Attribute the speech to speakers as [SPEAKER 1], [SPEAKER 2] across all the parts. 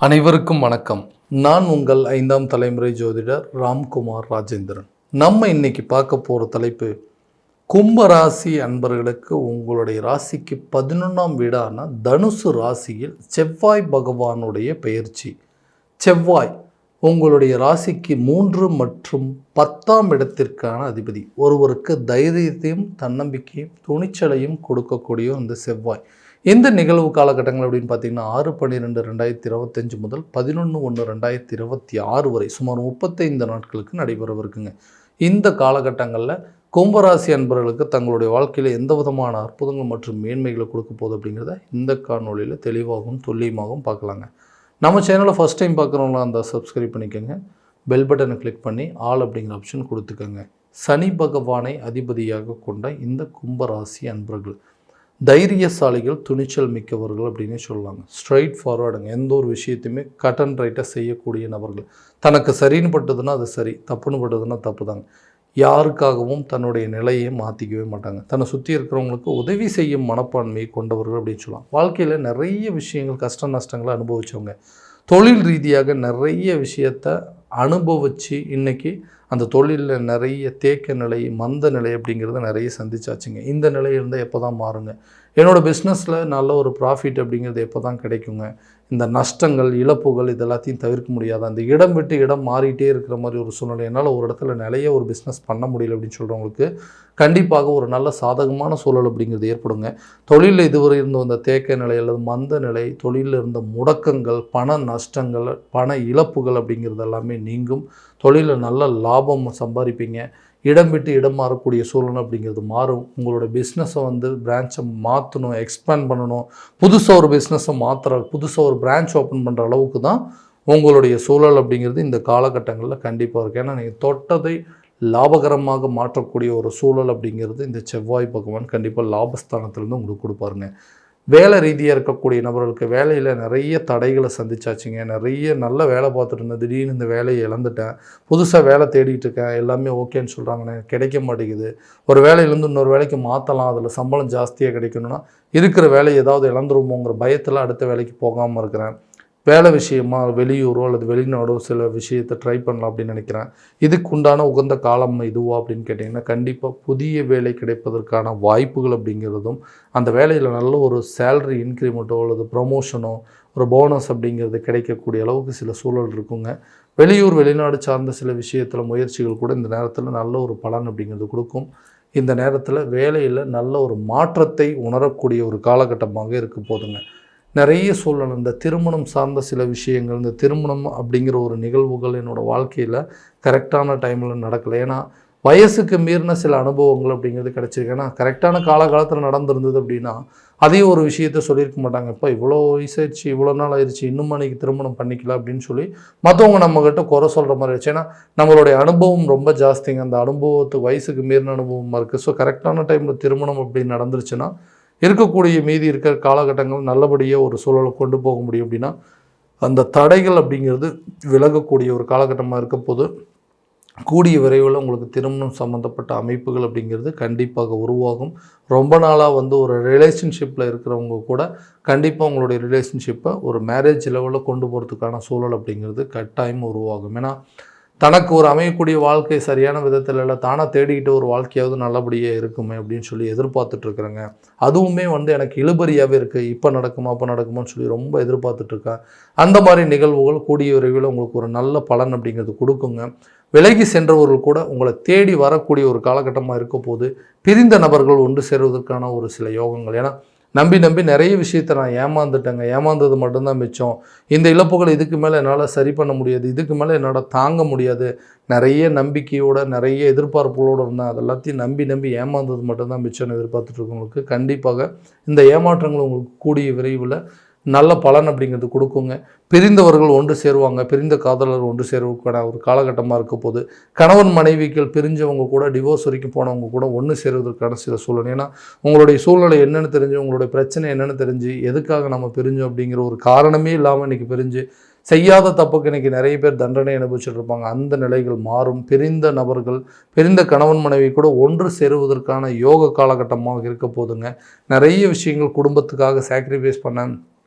[SPEAKER 1] அனைவருக்கும் வணக்கம். நான் உங்கள் 5ஆம் தலைமுறை ஜோதிடர் ராம்குமார் ராஜேந்திரன். நம்ம இன்னைக்கு பார்க்க போகிற தலைப்பு, கும்ப ராசி அன்பர்களுக்கு உங்களுடைய ராசிக்கு 11ஆம் வீடான தனுசு ராசியில் செவ்வாய் பகவானுடைய பெயர்ச்சி. செவ்வாய் உங்களுடைய ராசிக்கு 3 மற்றும் 10ஆம் இடத்திற்கான அதிபதி. ஒருவருக்கு தைரியத்தையும் தன்னம்பிக்கையும் துணிச்சலையும் கொடுக்கக்கூடிய இந்த செவ்வாய் எந்த நிகழ்வு காலகட்டங்கள் அப்படின்னு பார்த்தீங்கன்னா 6/12/2025 முதல் 11/1/2026 வரை சுமார் 35 நாட்களுக்கு நடைபெறவிருக்குங்க. இந்த காலகட்டங்களில் கும்பராசி அன்பர்களுக்கு தங்களுடைய வாழ்க்கையில் எந்த விதமான அற்புதங்கள் மற்றும் மேன்மைகளை கொடுக்க போகுது அப்படிங்கிறத இந்த காணொலியில் தெளிவாகவும் துல்லியமாகவும் பார்க்கலாங்க. நம்ம சேனலை ஃபஸ்ட் டைம் பார்க்குறவங்களாம் அந்த சப்ஸ்கிரைப் பண்ணிக்கோங்க, பெல் பட்டனை கிளிக் பண்ணி ஆல் அப்படிங்கிற ஆப்ஷன் கொடுத்துக்கோங்க. சனி பகவானை அதிபதியாக கொண்ட இந்த கும்பராசி அன்பர்கள் தைரியசாலிகள், துணிச்சல் மிக்கவர்கள் அப்படின்னு சொல்லலாங்க. ஸ்ட்ரைட் ஃபார்வர்டுங்க. எந்த ஒரு விஷயத்தையுமே கட் அண்ட் ரைட்டாக செய்யக்கூடிய நபர்கள். தனக்கு சரின்னு பட்டதுன்னா அது சரி, தப்புன்னு பட்டதுன்னா தப்பு தாங்க. யாருக்காகவும் தன்னுடைய நிலையை மாற்றிக்கவே மாட்டாங்க. தன்னை சுற்றி இருக்கிறவங்களுக்கு உதவி செய்யும் மனப்பான்மையை கொண்டவர்கள் அப்படின்னு சொல்லலாம். வாழ்க்கையில் நிறைய விஷயங்கள் கஷ்ட நஷ்டங்களை அனுபவித்தவங்க. தொழில் ரீதியாக நிறைய விஷயத்தை அனுபவித்து இன்றைக்கி அந்த தொழிலில் நிறைய தேக்க நிலை, மந்த நிலை அப்படிங்கிறத நிறைய சந்திச்சாச்சுங்க. இந்த நிலையிலிருந்து எப்போ தான் மாறுங்க, என்னோடய பிஸ்னஸில் நல்ல ஒரு ப்ராஃபிட் அப்படிங்கிறது எப்போ தான் கிடைக்குங்க, இந்த நஷ்டங்கள் இழப்புகள் இது எல்லாத்தையும் தவிர்க்க முடியாது, அந்த இடம் விட்டு இடம் மாறிட்டே இருக்கிற மாதிரி ஒரு சூழ்நிலை, என்னால் ஒரு இடத்துல நிறைய ஒரு பிஸ்னஸ் பண்ண முடியல அப்படின்னு சொல்கிறவங்களுக்கு கண்டிப்பாக ஒரு நல்ல சாதகமான சூழல் அப்படிங்கிறது ஏற்படுங்க. தொழிலில் இதுவரை இருந்து வந்த தேக்க நிலை அல்லது மந்த நிலை, தொழிலில் இருந்த முடக்கங்கள், பண நஷ்டங்கள், பண இழப்புகள் அப்படிங்கிறது எல்லாமே நீங்கும். தொழிலில் நல்ல லாபம் சம்பாதிப்பீங்க. இடம் விட்டு இடம் மாறக்கூடிய சூழ்நிலை அப்படிங்கிறது மாறும். உங்களோட பிஸ்னஸை பிரான்ச்சை மாற்றணும், எக்ஸ்பேண்ட் பண்ணணும், புதுசாக ஒரு பிஸ்னஸை புதுசாக ஒரு பிரான்ச் ஓப்பன் பண்ணுற அளவுக்கு தான் உங்களுடைய சூழல் அப்படிங்கிறது இந்த காலகட்டங்களில் கண்டிப்பாக இருக்குது. ஏன்னா நீங்கள் தொட்டதை லாபகரமாக மாற்றக்கூடிய ஒரு சூழல் அப்படிங்கிறது இந்த செவ்வாய் பகவான் கண்டிப்பாக லாபஸ்தானத்திலேருந்து உங்களுக்கு கொடுப்பாருங்க. வேலை ரீதியாக இருக்கக்கூடிய நபர்களுக்கு வேலையில் நிறைய தடைகளை சந்திச்சாச்சுங்க. நிறைய நல்ல வேலை பார்த்துட்டு இருந்தேன், திடீர்னு இந்த வேலையை இழந்துட்டேன், புதுசாக வேலை தேடிட்டு இருக்கேன், எல்லாமே ஓகேன்னு சொல்கிறாங்கண்ணே, கிடைக்க மாட்டேங்குது. ஒரு வேலையிலேருந்து இன்னொரு வேலைக்கு மாற்றலாம், அதில் சம்பளம் ஜாஸ்தியாக கிடைக்கணும்னா இருக்கிற வேலையை ஏதாவது இழந்துருமோங்கிற பயத்தில் அடுத்த வேலைக்கு போகாமல் இருக்கிறேன். வேலை விஷயமா வெளியூரோ அல்லது வெளிநாடோ சில விஷயத்தை ட்ரை பண்ணலாம் அப்படின்னு நினைக்கிறேன். இதுக்கு உண்டான உகந்த காலம் இதுவா அப்படின்னு கேட்டிங்கன்னா கண்டிப்பாக புதிய வேலை கிடைப்பதற்கான வாய்ப்புகள் அப்படிங்கிறதும், அந்த வேலையில் நல்ல ஒரு சேலரி இன்க்ரிமெண்ட்டோ அல்லது ப்ரொமோஷனோ ஒரு போனஸ் அப்படிங்கிறது கிடைக்கக்கூடிய அளவுக்கு சில சூழல் இருக்குங்க. வெளியூர் வெளிநாடு சார்ந்த சில விஷயத்தில் முயற்சிகள் கூட இந்த நேரத்தில் நல்ல ஒரு பலன் அப்படிங்கிறது கொடுக்கும். இந்த நேரத்தில் வேலையில் நல்ல ஒரு மாற்றத்தை உணரக்கூடிய ஒரு காலகட்டமாக இருக்க போதுங்க. நிறைய சூழல், இந்த திருமணம் சார்ந்த சில விஷயங்கள், இந்த திருமணம் அப்படிங்கிற ஒரு நிகழ்வுகள் என்னோடய வாழ்க்கையில் கரெக்டான டைமில் நடக்கலை. ஏன்னா வயசுக்கு மீறின சில அனுபவங்கள் அப்படிங்கிறது கிடச்சிருக்கு. ஏன்னா கரெக்டான காலகாலத்தில் நடந்திருந்தது அப்படின்னா அதையும் ஒரு விஷயத்த சொல்லியிருக்க மாட்டாங்க. இப்போ இவ்வளோ வயசாயிடுச்சு, இவ்வளோ நாள் ஆயிடுச்சு, இன்னும் அன்றைக்கி திருமணம் பண்ணிக்கலாம் அப்படின்னு சொல்லி மற்றவங்க நம்மக்கிட்ட குறை சொல்கிற மாதிரி ஆச்சு. ஏன்னா நம்மளுடைய அனுபவம் ரொம்ப ஜாஸ்திங்க. அந்த அனுபவத்துக்கு வயசுக்கு மீறின அனுபவமாக இருக்குது. ஸோ கரெக்டான டைமில் திருமணம் அப்படின்னு நடந்துருச்சுன்னா இருக்கக்கூடிய மீதி இருக்கிற காலகட்டங்கள் நல்லபடியாக ஒரு சூழலை கொண்டு போக முடியும். அப்படின்னா அந்த தடைகள் அப்படிங்கிறது விலகக்கூடிய ஒரு காலகட்டமாக இருக்க போது கூடிய விரைவில் உங்களுக்கு திருமணம் சம்மந்தப்பட்ட அமைப்புகள் அப்படிங்கிறது கண்டிப்பாக உருவாகும். ரொம்ப நாளாக ஒரு ரிலேஷன்ஷிப்பில் இருக்கிறவங்க கூட கண்டிப்பாக உங்களுடைய ரிலேஷன்ஷிப்பை ஒரு மேரேஜ் லெவலில் கொண்டு போகிறதுக்கான சூழல் அப்படிங்கிறது கட்டாயம் உருவாகும். ஏன்னா தனக்கு ஒரு அமையக்கூடிய வாழ்க்கை சரியான விதத்தில் இல்லை, தானாக தேடிக்கிட்டு ஒரு வாழ்க்கையாவது நல்லபடியாக இருக்குமே அப்படின்னு சொல்லி எதிர்பார்த்துட்ருக்குறேங்க. அதுவுமே எனக்கு இழுபறியாகவே இருக்குது. இப்போ நடக்குமா அப்போ நடக்குமான்னு சொல்லி ரொம்ப எதிர்பார்த்துட்ருக்கேன். அந்த மாதிரி நிகழ்வுகள் கூடிய விரைவில் உங்களுக்கு ஒரு நல்ல பலன் அப்படிங்கிறது கொடுக்குங்க. விலகி சென்றவர்கள் கூட உங்களை தேடி வரக்கூடிய ஒரு காலகட்டமாக இருக்க போது பிரிந்த நபர்கள் ஒன்று சேருவதற்கான ஒரு சில யோகங்கள். ஏன்னா நம்பி நிறைய விஷயத்தை நான் ஏமாந்துட்டேங்க, ஏமாந்தது மட்டும்தான் மிச்சம், இந்த இழப்புகள் இதுக்கு மேலே என்னால் சரி பண்ண முடியாது, இதுக்கு மேலே என்னால் தாங்க முடியாது, நிறைய நம்பிக்கையோடு நிறைய எதிர்பார்ப்புகளோடு இருந்தேன், அது எல்லாத்தையும் நம்பி ஏமாந்தது மட்டும்தான் மிச்சம்னு எதிர்பார்த்துட்ருக்கவங்களுக்கு கண்டிப்பாக இந்த ஏமாற்றங்கள் உங்களுக்கு கூடிய விரைவில் நல்ல பலன் அப்படிங்கிறது கொடுக்குங்க. பிரிந்தவர்கள் ஒன்று சேருவாங்க, பிரிந்த காதலர் ஒன்று சேருவதற்கான ஒரு காலகட்டமாக இருக்க போது கணவன் மனைவிகள் பிரிஞ்சவங்க கூட டிவோர்ஸ் வரைக்கும் போனவங்க கூட ஒன்று சேருவதற்கான சில சூழ்நிலை. ஏன்னா உங்களுடைய சூழ்நிலை என்னென்னு தெரிஞ்சு, உங்களுடைய பிரச்சனை என்னென்னு தெரிஞ்சு, எதுக்காக நம்ம பிரிஞ்சோம் அப்படிங்கிற ஒரு காரணமே இல்லாமல் இன்றைக்கி பிரிஞ்சு செய்யாத தப்புக்கு இன்றைக்கி நிறைய பேர் தண்டனை அனுபவிச்சுட்டு இருப்பாங்க. அந்த நிலைகள் மாறும். பிரிந்த நபர்கள், பிரிந்த கணவன் மனைவி கூட ஒன்று சேருவதற்கான யோக காலகட்டமாக இருக்க போதுங்க. நிறைய விஷயங்கள் குடும்பத்துக்காக சாக்ரிஃபைஸ் பண்ண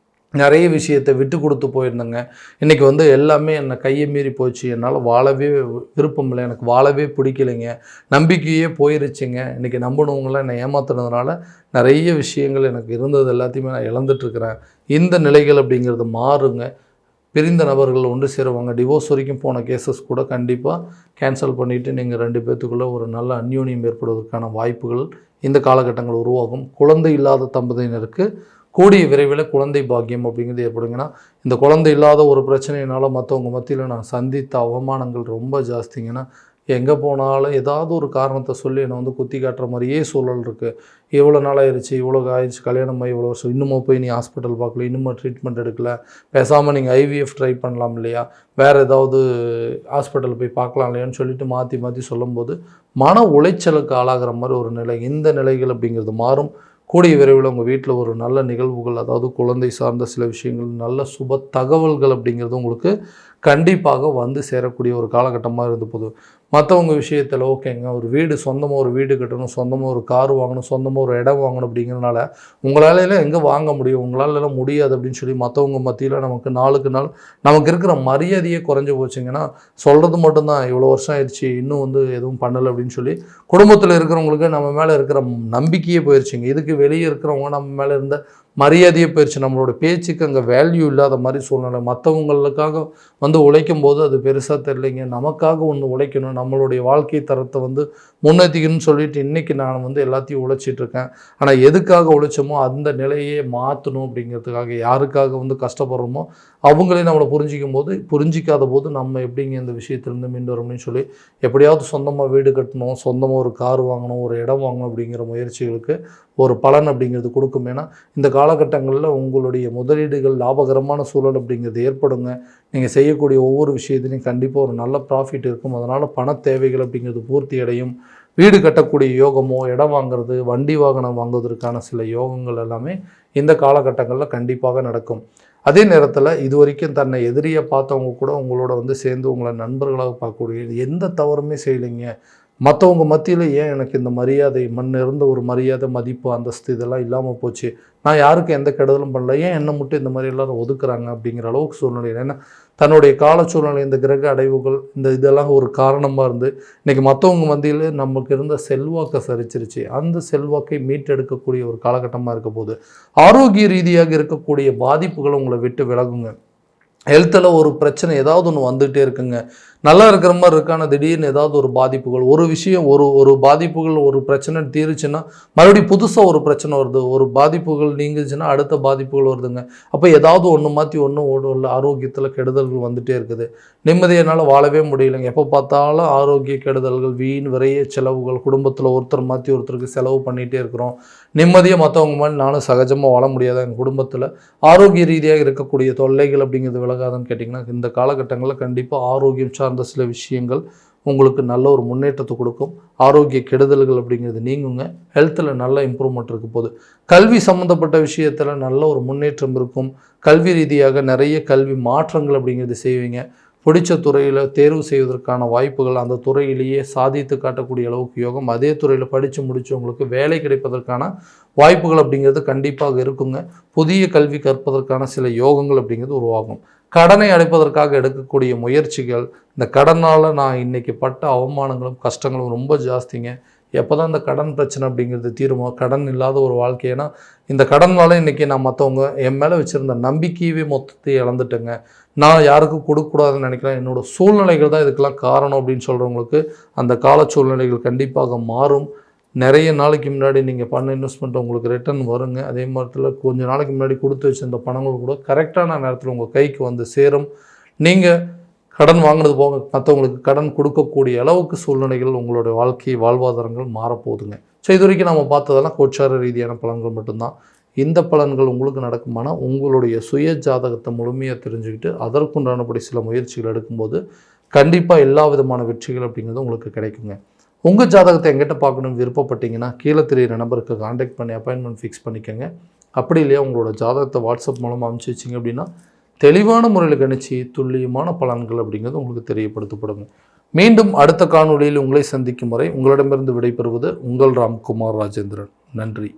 [SPEAKER 1] நிறைய விஷயத்தை விட்டு கொடுத்து போயிருந்தேங்க. இன்றைக்கி வந்து எல்லாமே என்னை கையை மீறி போச்சு. என்னால் வாழவே விருப்பம் இல்லை, எனக்கு வாழவே பிடிக்கலைங்க, நம்பிக்கையே போயிருச்சுங்க. இன்றைக்கி நம்பினவங்களாம் என்னை ஏமாத்துனதுனால நிறைய விஷயங்கள் எனக்கு இருந்தது எல்லாத்தையுமே நான் இழந்துட்டுருக்கிறேன். இந்த நிலைகள் அப்படிங்கிறது மாறுங்க. பிரிந்த நபர்கள் ஒன்று சேருவாங்க. டிவோர்ஸ் வரைக்கும் போன கேசஸ் கூட கண்டிப்பாக கேன்சல் பண்ணிவிட்டு நீங்கள் 2 பேர்த்துக்குள்ளே ஒரு நல்ல அந்யோன்யம் ஏற்படுவதற்கான வாய்ப்புகள் இந்த காலகட்டங்கள் உருவாகும். குழந்தை இல்லாத தம்பதியினருக்கு கூடிய விரைவில் குழந்தை பாக்கியம் அப்படிங்கிறது ஏற்படுங்கன்னா, இந்த குழந்தை இல்லாத ஒரு பிரச்சனையினால் மற்றவங்க மத்தியில் நான் சந்தித்த அவமானங்கள் ரொம்ப ஜாஸ்திங்கன்னா, எங்கே போனாலும் ஏதாவது ஒரு காரணத்தை சொல்லி என்னை வந்து குத்தி காட்டுற மாதிரியே சூழல் இருக்குது. இவ்வளோ நாள் ஆயிடுச்சு, இவ்வளோ ஆயிடுச்சு, கல்யாணம் ஆகி இவ்வளோ வருஷம், இன்னுமா போய் நீ ஹாஸ்பிட்டல் பார்க்கல, இன்னுமா ட்ரீட்மெண்ட் எடுக்கல, பேசாமல் நீங்கள் ஐவிஎஃப் ட்ரை பண்ணலாம் இல்லையா, வேறு ஏதாவது ஹாஸ்பிட்டல் போய் பார்க்கலாம் இல்லையான்னு சொல்லிட்டு மாற்றி மாற்றி சொல்லும்போது மன உளைச்சலுக்கு ஆளாகிற மாதிரி ஒரு நிலை. இந்த நிலைகள் அப்படிங்கிறது மாறும். கூடிய விரைவில் உங்கள் வீட்டில் ஒரு நல்ல நிகழ்வுகள், அதாவது குழந்தை சார்ந்த சில விஷயங்கள், நல்ல சுப தகவல்கள் அப்படிங்கிறது உங்களுக்கு கண்டிப்பாக வந்து சேரக்கூடிய ஒரு காலகட்டமாக இருந்து போகுது. மற்றவங்க விஷயத்தில் ஓகேங்க, ஒரு வீடு சொந்தமாக ஒரு வீடு கட்டணும், சொந்தமாக ஒரு கார் வாங்கணும், சொந்தமாக ஒரு இடம் வாங்கணும் அப்படிங்கிறதுனால உங்களால் எங்கே வாங்க முடியும், உங்களால் எல்லாம் முடியாது அப்படின்னு சொல்லி மற்றவங்க மத்தியில் நமக்கு நாளுக்கு நாள் நமக்கு இருக்கிற மரியாதையே குறைஞ்சி போச்சுங்கன்னா, சொல்கிறது மட்டும்தான் இவ்வளோ வருஷம் ஆயிடுச்சு இன்னும் வந்து எதுவும் பண்ணலை அப்படின்னு சொல்லி குடும்பத்தில் இருக்கிறவங்களுக்கு நம்ம மேலே இருக்கிற நம்பிக்கையே போயிடுச்சுங்க. இதுக்கு வெளியே இருக்கிறவங்க நம்ம மேலே இருந்த மரியாதையே போயிடுச்சு. நம்மளோட பேச்சுக்கு அங்கே வேல்யூ இல்லாத மாதிரி சூழ்நிலை. மற்றவங்களுக்காக வந்து உழைக்கும் போது அது பெருசாக தெரியலைங்க, நமக்காக ஒன்று உழைக்கணும், நம்மளுடைய வாழ்க்கை தரத்தை வந்து முன்னேற்றிக்கணும்னு சொல்லிட்டு இன்றைக்கி நான் வந்து எல்லாத்தையும் உழைச்சிட்ருக்கேன். ஆனால் எதுக்காக உழைச்சோமோ அந்த நிலையே மாற்றணும் அப்படிங்கிறதுக்காக, யாருக்காக வந்து கஷ்டப்படுறோமோ அவங்களே நம்மளை புரிஞ்சிக்காத போது நம்ம எப்படிங்க இந்த விஷயத்துலேருந்து மீண்டு வரணும்னு சொல்லி எப்படியாவது சொந்தமாக வீடு கட்டணும், சொந்தமாக ஒரு கார் வாங்கணும், ஒரு இடம் வாங்கணும் அப்படிங்கிற முயற்சிகளுக்கு ஒரு பலன் அப்படிங்கிறது கொடுக்கும். ஏன்னா இந்த காலகட்டங்களில் உங்களுடைய முதலீடுகள் லாபகரமான சூழல் அப்படிங்கிறது ஏற்படுங்க. நீங்கள் செய்யக்கூடிய ஒவ்வொரு விஷயத்துலையும் கண்டிப்பாக ஒரு நல்ல ப்ராஃபிட் இருக்கும். அதனால் பண தேவைகள் அப்படிங்கிறது பூர்த்தி அடையும். வீடு கட்டக்கூடிய யோகமோ, இடம் வாங்குறது, வண்டி வாகனம் வாங்குவதற்கான சில யோகங்கள் எல்லாமே இந்த காலகட்டங்களில் கண்டிப்பாக நடக்கும். அதே நேரத்தில் இது வரைக்கும் தன்னை எதிரியை பார்த்தவங்க கூட உங்களோட வந்து சேர்ந்து உங்களை நண்பர்களாக பார்க்கக்கூடிய, எந்த தவறுமே செய்யலைங்க, மற்றவங்க மத்தியில் ஏன் எனக்கு இந்த மரியாதை, இருந்த ஒரு மரியாதை, மதிப்பு, அந்தஸ்து இதெல்லாம் இல்லாமல் போச்சு, நான் யாருக்கும் எந்த கெடுதலும் பண்ணல, ஏன் என்னை மட்டும் இந்த மாதிரி எல்லாரும் ஒதுக்குறாங்க அப்படிங்கிற அளவுக்கு சூழ்நிலை. ஏன்னா தன்னுடைய கால சூழ்நிலை, இந்த கிரக அடைவுகள், இந்த இதெல்லாம் ஒரு காரணமாக இருந்து இன்றைக்கி மற்றவங்க மத்தியில் நமக்கு இருந்த செல்வாக்கை சரிச்சிருச்சு. அந்த செல்வாக்கை மீட்டெடுக்கக்கூடிய ஒரு காலகட்டமாக இருக்க போது ஆரோக்கிய ரீதியாக இருக்கக்கூடிய பாதிப்புகள் உங்களை விட்டு விலகுங்க. ஹெல்த்தில் ஒரு பிரச்சனை ஏதாவது ஒன்று வந்துகிட்டே இருக்குங்க, நல்லா இருக்கிற மாதிரி இருக்கான திடீர்னு ஏதாவது ஒரு பாதிப்புகள், ஒரு விஷயம் ஒரு பாதிப்புகள், ஒரு பிரச்சனை தீருச்சுன்னா மறுபடியும் புதுசாக ஒரு பிரச்சனை வருது, ஒரு பாதிப்புகள் நீங்குச்சுன்னா அடுத்த பாதிப்புகள் வருதுங்க. அப்போ ஏதாவது ஒன்று மாற்றி ஒன்று ஓடுள்ள ஆரோக்கியத்தில் கெடுதல்கள் வந்துகிட்டே இருக்குது. நிம்மதியினால் வாழவே முடியலைங்க. எப்போ பார்த்தாலும் ஆரோக்கிய கெடுதல்கள், வீண் விரைய செலவுகள், குடும்பத்தில் ஒருத்தர் மாற்றி ஒருத்தருக்கு செலவு பண்ணிகிட்டே இருக்கிறோம். நிம்மதியாக மற்றவங்க மாதிரி நானும் சகஜமாக வாழ முடியாத எங்கள் குடும்பத்தில் ஆரோக்கிய ரீதியாக இருக்கக்கூடிய தொல்லைகள் அப்படிங்கிறது விலகாதுன்னு கேட்டிங்கன்னா, இந்த காலகட்டங்களில் கண்டிப்பாக ஆரோக்கியம் சார்ந்த சில விஷயங்கள் உங்களுக்கு நல்ல ஒரு முன்னேற்றத்தை கொடுக்கும். ஆரோக்கிய கெடுதல்கள் அப்படிங்கிறது நீங்குங்க. ஹெல்த்தில் நல்ல இம்ப்ரூவ்மெண்ட் இருக்க போது. கல்வி சம்மந்தப்பட்ட விஷயத்தில் நல்ல ஒரு முன்னேற்றம் இருக்கும். கல்வி ரீதியாக நிறைய கல்வி மாற்றங்கள் அப்படிங்கிறது செய்வீங்க. பிடிச்ச துறையில் தேர்வு செய்வதற்கான வாய்ப்புகள், அந்த துறையிலேயே சாதித்து காட்டக்கூடிய அளவுக்கு யோகம். அதே துறையில் படித்து முடித்தவங்களுக்கு வேலை கிடைப்பதற்கான வாய்ப்புகள் அப்படிங்கிறது கண்டிப்பாக இருக்குங்க. புதிய கல்வி கற்பதற்கான சில யோகங்கள் அப்படிங்கிறது உருவாகும். கடனை அடைப்பதற்காக எடுக்கக்கூடிய முயற்சிகள், இந்த கடனால் நான் இன்றைக்கி பட்ட அவமானங்களும் கஷ்டங்களும் ரொம்ப ஜாஸ்திங்க. எப்போ தான் இந்த கடன் பிரச்சனை அப்படிங்கிறது தீருமோ, கடன் இல்லாத ஒரு வாழ்க்கைனா, இந்த கடனால இன்றைக்கி நான் மற்றவங்க என் மேலே வச்சுருந்த நம்பிக்கையவே மொத்தத்தை இழந்துட்டேங்க, நான் யாருக்கும் கொடுக்கக்கூடாதுன்னு நினைக்கிறேன், என்னோடய சூழ்நிலைகள் தான் இதுக்கெல்லாம் காரணம் அப்படின்னு சொல்கிறவங்களுக்கு அந்த கால சூழ்நிலைகள் கண்டிப்பாக மாறும். நிறைய நாளைக்கு முன்னாடி நீங்கள் பண்ண இன்வெஸ்ட்மெண்ட் உங்களுக்கு ரிட்டர்ன் வருங்க. அதே மாதிரி கொஞ்சம் நாளைக்கு முன்னாடி கொடுத்து வச்சிருந்த பணங்கள் கூட கரெக்டான நேரத்தில் உங்கள் கைக்கு வந்து சேரும். நீங்கள் கடன் வாங்கினது போக மற்றவங்களுக்கு கடன் கொடுக்கக்கூடிய அளவுக்கு சூழ்நிலைகள், உங்களுடைய வாழ்க்கை வாழ்வாதாரங்கள் மாறப்போகுதுங்க. ஸோ இது வரைக்கும் நம்ம பார்த்ததெல்லாம் கோச்சார ரீதியான பலன்கள் மட்டும்தான். இந்த பலன்கள் உங்களுக்கு நடக்குமானா உங்களுடைய சுய ஜாதகத்தை முழுமையாக தெரிஞ்சுக்கிட்டு அதற்குண்டானபடி சில முயற்சிகள் எடுக்கும்போது கண்டிப்பாக எல்லா விதமான வெற்றிகள் அப்படிங்கிறது உங்களுக்கு கிடைக்குங்க. உங்கள் ஜாதகத்தை எங்கிட்ட பார்க்கணும்னு விருப்பப்பட்டீங்கன்னா கீழே தெரியிற நம்பருக்கு கான்டாக்ட் பண்ணி அப்பாயின்மெண்ட் ஃபிக்ஸ் பண்ணிக்கோங்க. அப்படி இல்லையா உங்களோட ஜாதகத்தை வாட்ஸ்அப் மூலமாக அனுப்பிச்சி வச்சிங்க அப்படின்னா தெளிவான முறையில் கணிச்சு துல்லியமான பலன்கள் அப்படிங்கிறது உங்களுக்கு தெரியப்படுத்தப்படுங்க. மீண்டும் அடுத்த காணொளியில் உங்களை சந்திக்கும் வரை உங்களிடமிருந்து விடைபெறுவது உங்கள் ராம்குமார் ராஜேந்திரன். நன்றி.